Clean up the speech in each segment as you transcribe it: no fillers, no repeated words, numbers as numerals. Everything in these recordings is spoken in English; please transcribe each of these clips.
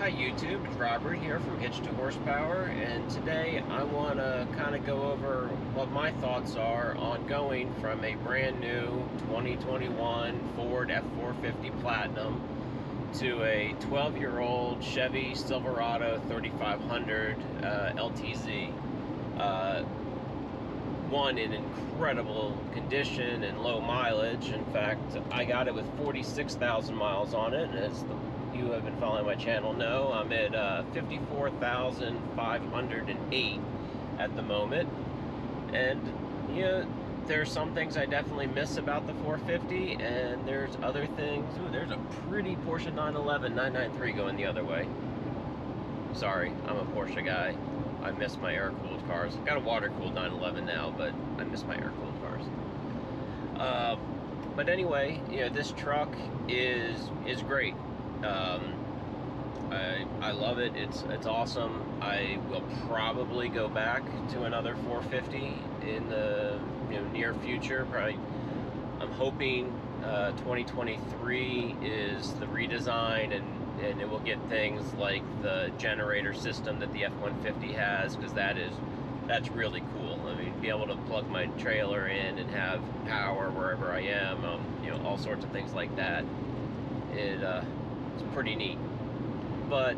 Hi YouTube, it's Robert here from Hitch to Horsepower, and today I want to kind of go over what my thoughts are on going from a brand new 2021 Ford F-450 Platinum to a 12-year-old Chevy Silverado 3500 LTZ. One in incredible condition and low mileage. In fact, I got it with 46,000 miles on it, as you have been following my channel know, I'm at 54,508 at the moment. And there's some things I definitely miss about the 450, and there's other things. Ooh, there's a pretty Porsche 911 993 going the other way. Sorry, I'm a Porsche guy. I miss my air-cooled cars. Got a water-cooled 911 now, but I miss my air-cooled cars. But anyway, this truck is great. I love it. It's awesome. I will probably go back to another 450 in the near future. Probably, I'm hoping 2023 is the redesign, and it will get things like the generator system that the F-150 has, because that's really cool. I mean, be able to plug my trailer in and have power wherever I am, all sorts of things like that. It's pretty neat. But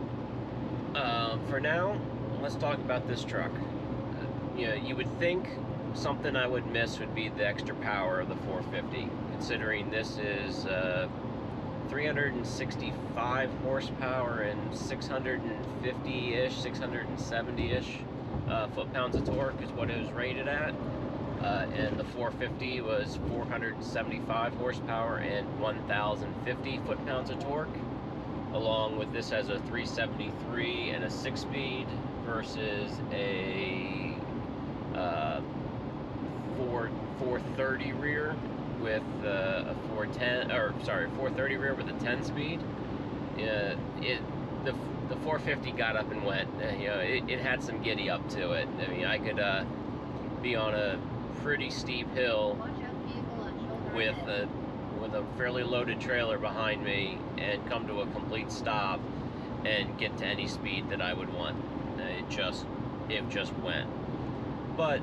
for now, let's talk about this truck. You would think something I would miss would be the extra power of the 450, considering this is 365 horsepower and 650-ish, 670-ish foot-pounds of torque is what it was rated at. And the 450 was 475 horsepower and 1,050 foot-pounds of torque. Along with this has a 373 and a 6-speed versus a 430 rear with a 430 rear with a 10-speed. The 450 got up and went. It had some giddy up to it. I mean, I could be on a pretty steep hill with a fairly loaded trailer behind me and come to a complete stop and get to any speed that I would want. It just went. But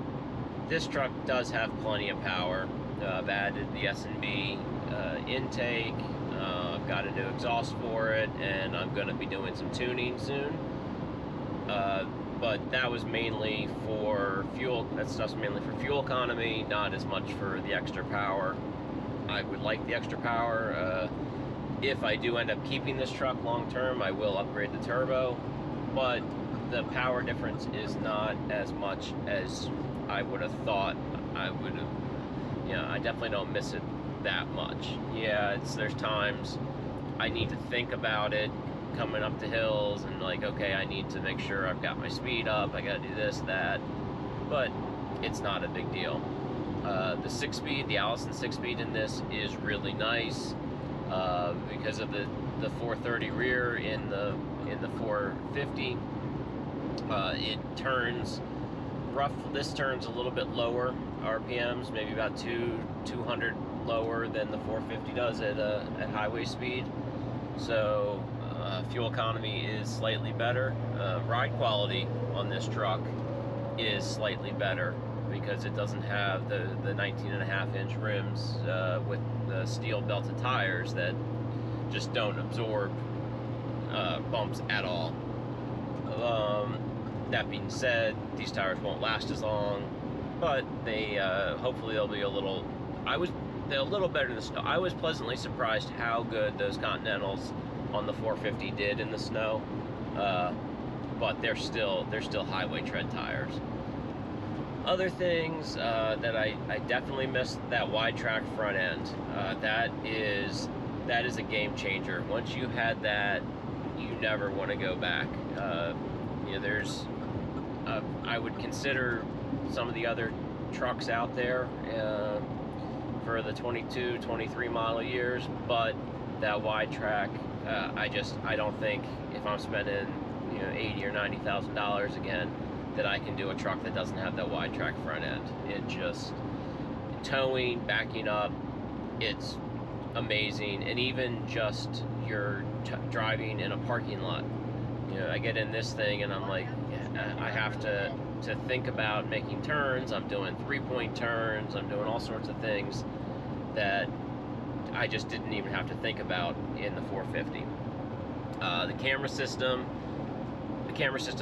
this truck does have plenty of power. I've added the S&B intake. I've got a new exhaust for it, and I'm going to be doing some tuning soon. But that was mainly for fuel. That stuff's mainly for fuel economy, not as much for the extra power. I would like the extra power. If I do end up keeping this truck long term, I will upgrade the turbo, but the power difference is not as much as I would have thought I would have. I definitely don't miss it that much. Yeah, there's times I need to think about it coming up the hills, and like, okay, I need to make sure I've got my speed up, I gotta do this, that, but it's not a big deal. The 6-speed, the Allison 6-speed in this is really nice because of the 430 rear in the 450. It turns this turns a little bit lower RPMs, maybe about 200 lower than the 450 does at highway speed. So fuel economy is slightly better. Ride quality on this truck is slightly better because it doesn't have the 19.5-inch rims with the steel belted tires that just don't absorb bumps at all. That being said, these tires won't last as long, but they hopefully they'll be a little. They're a little better in the snow. I was pleasantly surprised how good those Continentals on the 450 did in the snow, but they're still highway tread tires. Other things that I definitely missed, that wide track front end. That is a game changer. Once you had that, you never want to go back. I would consider some of the other trucks out there for the 22, 23 model years, but that wide track, I don't think if I'm spending $80,000 or $90,000 again, that I can do a truck that doesn't have that wide track front end. It just, towing, backing up, it's amazing. And even just you're driving in a parking lot, you know, I get in this thing and I'm like, I have to think about making turns. I'm doing 3-point turns. I'm doing all sorts of things that I just didn't even have to think about in the 450. The camera system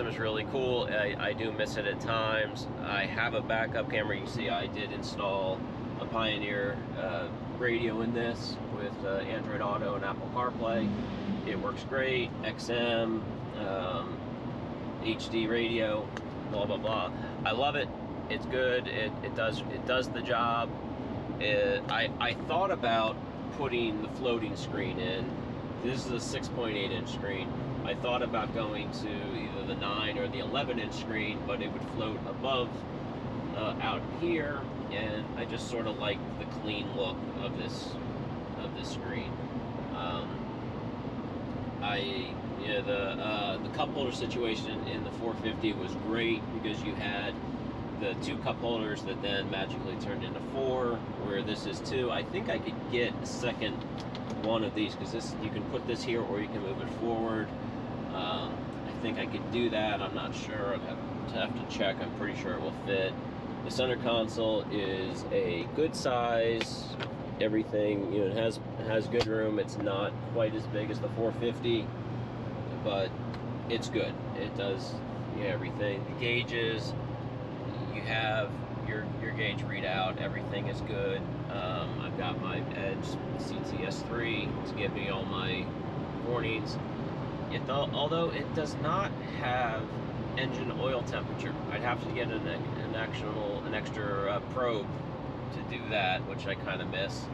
is really cool. I do miss it at times. I have a backup camera. You see, I did install a Pioneer radio in this with Android Auto and Apple CarPlay. It works great. XM, HD radio, blah blah blah. I love it. It's good. It does the job. I thought about putting the floating screen in. This is a 6.8-inch screen. I thought about going to either the 9 or the 11-inch screen, but it would float above out here, and I just sort of like the clean look of this screen. The cup holder situation in the 450 was great because you had the 2 cup holders that then magically turned into 4, where this is 2. I think I could get a second one of these because this, you can put this here or you can move it forward. I think I could do that. I'm not sure. I'd have to check. I'm pretty sure it will fit. The center console is a good size. Everything, you know, it has good room. It's not quite as big as the 450, but it's good. It does, you know, everything. The gauges, you have your gauge readout. Everything is good. I've got my Edge CTS3 to give me all my warnings. Although it does not have engine oil temperature, I'd have to get an extra probe to do that, which I kind of miss.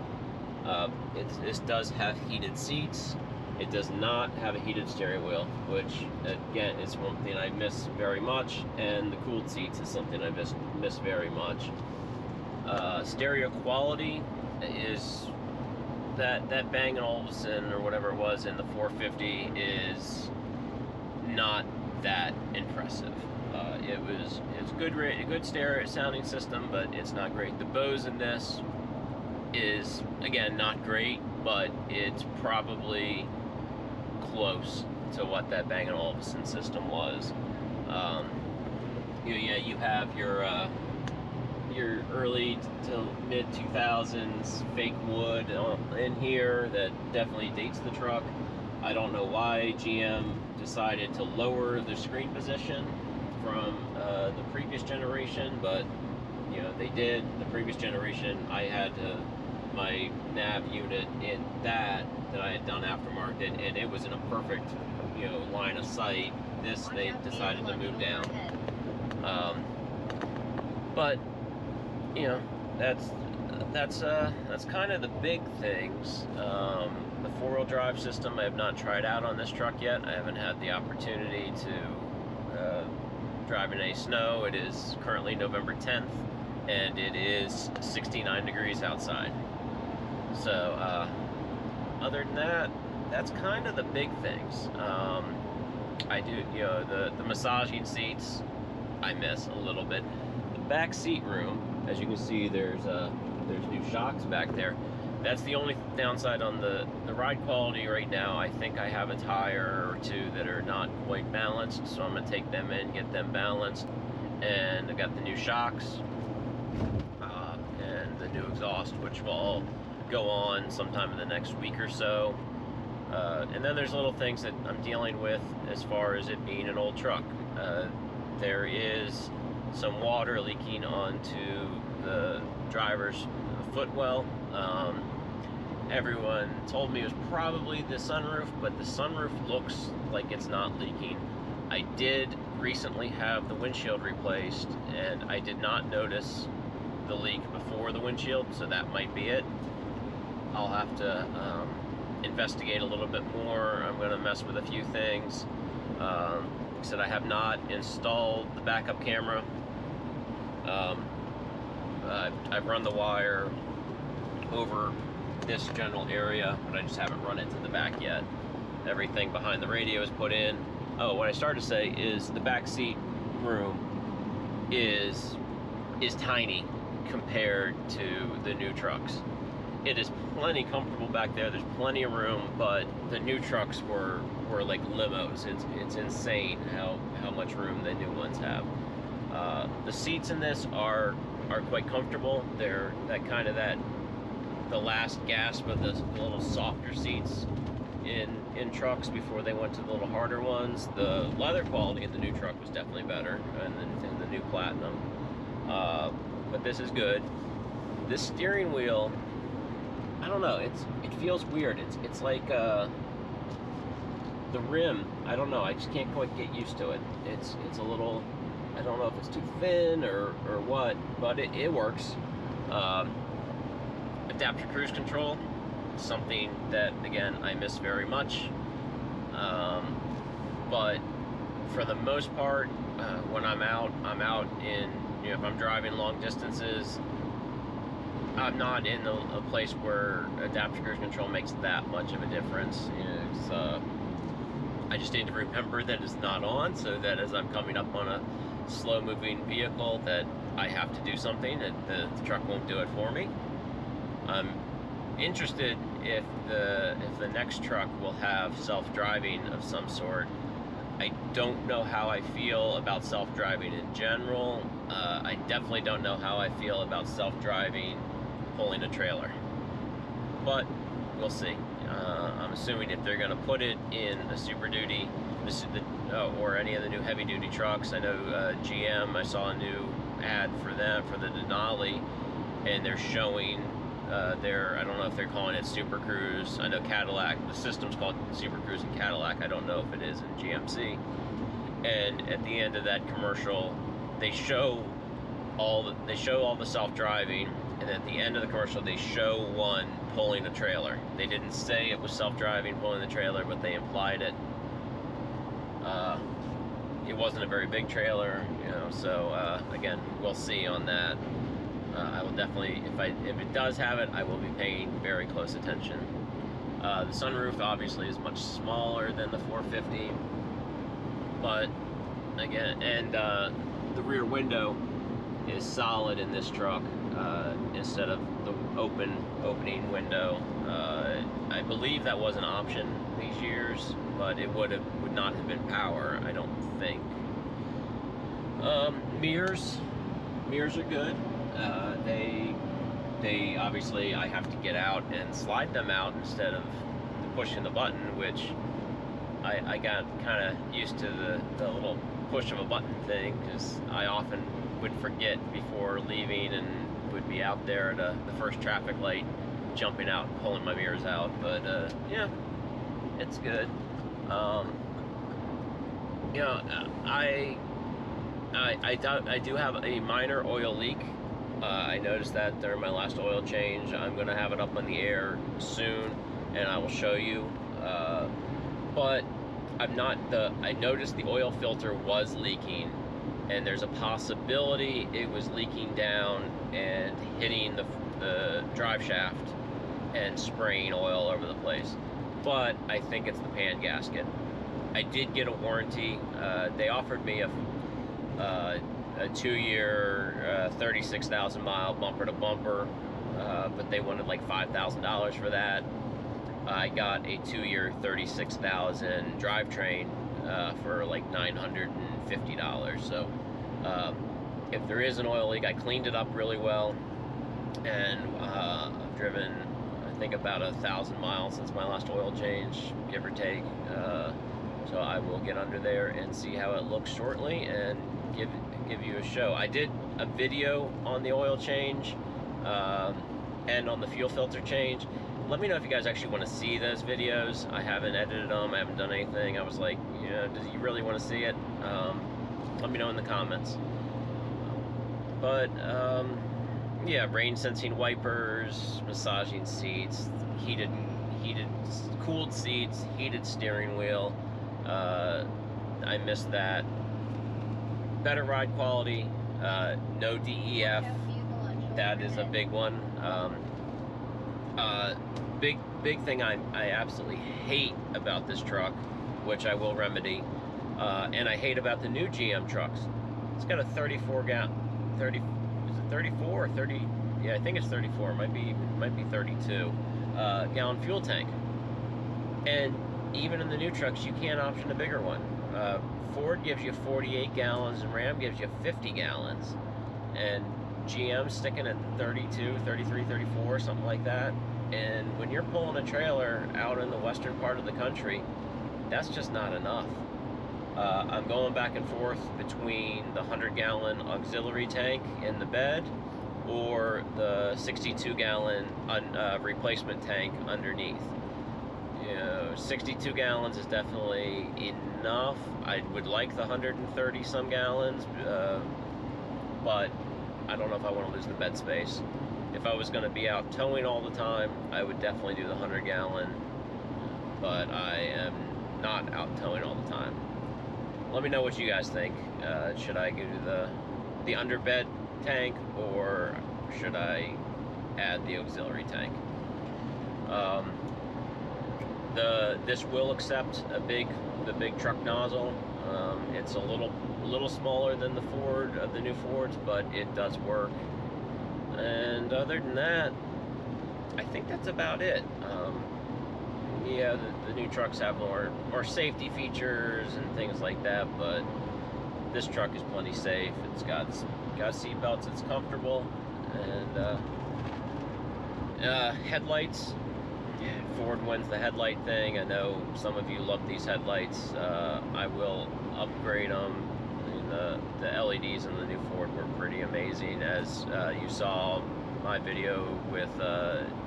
This does have heated seats. It does not have a heated steering wheel, which again is one thing I miss very much, and the cooled seats is something I miss very much. Stereo quality is that Bang & Olufsen or whatever it was in the 450 is not that impressive. It's good stereo sounding system, but it's not great. The Bose in this is again not great, but it's probably close to what that Bang & Olufsen system was. You have your early to mid 2000s fake wood in here that definitely dates the truck. I don't know why GM decided to lower the screen position from the previous generation, but you know, they did. The previous generation, I had my nav unit in that I had done aftermarket, and it was in a perfect, you know, line of sight. This they decided to move down. But you know, that's kind of the big things. The 4-wheel drive system I have not tried out on this truck yet. I haven't had the opportunity to drive in any snow. It is currently November 10th, and it is 69 degrees outside. So other than that, that's kind of the big things. I do, you know, the massaging seats I miss a little bit. The back seat room, as you can see, there's new shocks back there. That's the only downside on the ride quality right now. I think I have a tire or two that are not quite balanced, so I'm gonna take them in, get them balanced. And I got the new shocks and the new exhaust, which will all go on sometime in the next week or so. And then there's little things that I'm dealing with as far as it being an old truck. There is some water leaking onto the driver's footwell. Everyone told me it was probably the sunroof, but the sunroof looks like it's not leaking. I did recently have the windshield replaced, and I did not notice the leak before the windshield, so that might be it. I'll have to investigate a little bit more. I'm going to mess with a few things. Like I said, I have not installed the backup camera. I've run the wire over this general area, but I just haven't run it to the back yet. Everything behind the radio is put in. Oh, what I started to say is the back seat room is tiny compared to the new trucks. It is plenty comfortable back there. There's plenty of room, but the new trucks were like limos. It's insane how much room the new ones have. The seats in this are quite comfortable. They're the last gasp of the little softer seats in trucks before they went to the little harder ones. The leather quality in the new truck was definitely better in the new Platinum, but this is good. This steering wheel, I don't know, it feels weird. It's like the rim, I don't know, I just can't quite get used to it. It's a little, I don't know if it's too thin or what, but it works. Adaptive cruise control, something that, again, I miss very much. But for the most part, when I'm out in, you know, if I'm driving long distances, I'm not in a place where adaptive cruise control makes that much of a difference. You know, I just need to remember that it's not on, so that as I'm coming up on a slow-moving vehicle, that I have to do something, that the truck won't do it for me. I'm interested if the next truck will have self-driving of some sort. I don't know how I feel about self-driving in general. I definitely don't know how I feel about self-driving pulling a trailer, but we'll see. I'm assuming if they're going to put it in a Super Duty or any of the new heavy-duty trucks. I know GM, I saw a new ad for them for the Denali, and they're showing I don't know if they're calling it Super Cruise. I know Cadillac, the system's called Super Cruise in Cadillac. I don't know if it is in GMC. And at the end of that commercial, they show all the self-driving, and at the end of the commercial, they show one pulling a trailer. They didn't say it was self-driving pulling the trailer, but they implied it. It wasn't a very big trailer, you know. So again, we'll see on that. I will definitely, if it does have it, I will be paying very close attention. The sunroof obviously is much smaller than the 450, but again, and the rear window is solid in this truck instead of the opening window. I believe that was an option these years, but it would not have been power, I don't think. Mirrors are good. They obviously, I have to get out and slide them out instead of pushing the button, which I got kind of used to the little push of a button thing, because I often would forget before leaving and would be out there at the first traffic light, jumping out and pulling my mirrors out. But yeah, it's good. You know, I do have a minor oil leak. I noticed that during my last oil change. I'm going to have it up on the air soon, and I will show you. But I noticed the oil filter was leaking, and there's a possibility it was leaking down and hitting the drive shaft and spraying oil over the place. But I think it's the pan gasket. I did get a warranty. They offered me a 2-year, 36,000 mile bumper to bumper, but they wanted like $5,000 for that. I got a 2-year, 36,000 drivetrain for like $950. So if there is an oil leak, I cleaned it up really well, and I've driven, I think, about 1,000 miles since my last oil change, give or take. So I will get under there and see how it looks shortly and give you a show. I did a video on the oil change and on the fuel filter change. Let me know if you guys actually want to see those videos. I haven't edited them, I haven't done anything. I was like, you know, do you really want to see it? Let me know in the comments. But yeah, rain sensing wipers, massaging seats, cooled seats, heated steering wheel. I missed that. Better ride quality, no DEF. That is a big one. Big thing I absolutely hate about this truck, which I will remedy, and I hate about the new GM trucks. It's got a 34 is it 34 or 30? yeah, I think it's 34. Might be 32 gallon fuel tank. And even in the new trucks, you can't option a bigger one. Ford gives you 48 gallons and Ram gives you 50 gallons. And GM's sticking at 32, 33, 34, something like that. And when you're pulling a trailer out in the western part of the country, that's just not enough. I'm going back and forth between the 100-gallon auxiliary tank in the bed or the 62-gallon replacement tank underneath. 62 gallons is definitely enough. I would like the 130 some gallons, but I don't know if I want to lose the bed space. If I was going to be out towing all the time, I would definitely do the 100-gallon, but I am not out towing all the time. Let me know what you guys think. Should I go to the underbed tank, or should I add the auxiliary tank? This will accept the big truck nozzle. It's a little smaller than the new Fords, but it does work. And other than that, I think that's about it. Yeah, the new trucks have more safety features and things like that, but this truck is plenty safe. It's got seat belts. It's comfortable, and headlights. Ford wins the headlight thing. I know some of you love these headlights. I will upgrade them. The LEDs in the new Ford were pretty amazing, as you saw my video with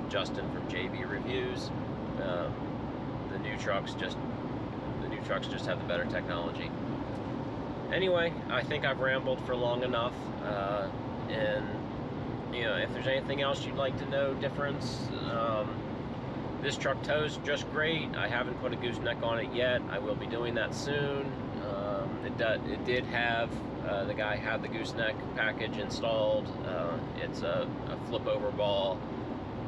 Justin from JB Reviews. The new trucks just have the better technology. Anyway, I think I've rambled for long enough, and if there's anything else you'd like to know, difference. This truck tows just great. I haven't put a gooseneck on it yet. I will be doing that soon. It did have, the guy had the gooseneck package installed. It's a flip over ball.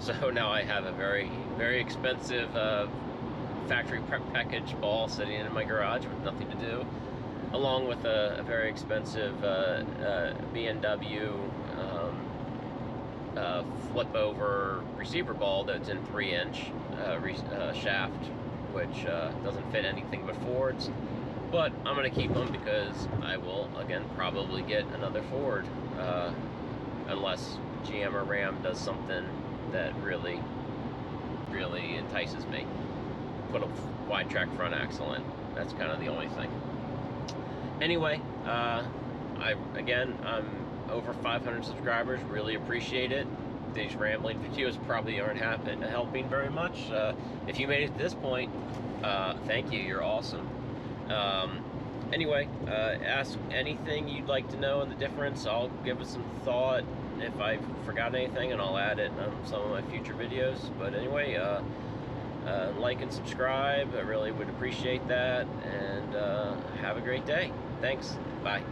So now I have a very, very expensive factory prep package ball sitting in my garage with nothing to do, along with a very expensive B&W flip over receiver ball that's in 3-inch shaft, which doesn't fit anything but Fords. But I'm going to keep them because I will, again, probably get another Ford, unless GM or Ram does something that really, really entices me. Put a wide track front axle in. That's kind of the only thing. Anyway, I'm over 500 subscribers. Really appreciate it. These rambling videos probably aren't helping very much. If you made it to this point, thank you. You're awesome. Anyway, ask anything you'd like to know in the difference. I'll give it some thought if I forgot anything, and I'll add it in some of my future videos. But anyway, like and subscribe. I really would appreciate that. And have a great day. Thanks. Bye.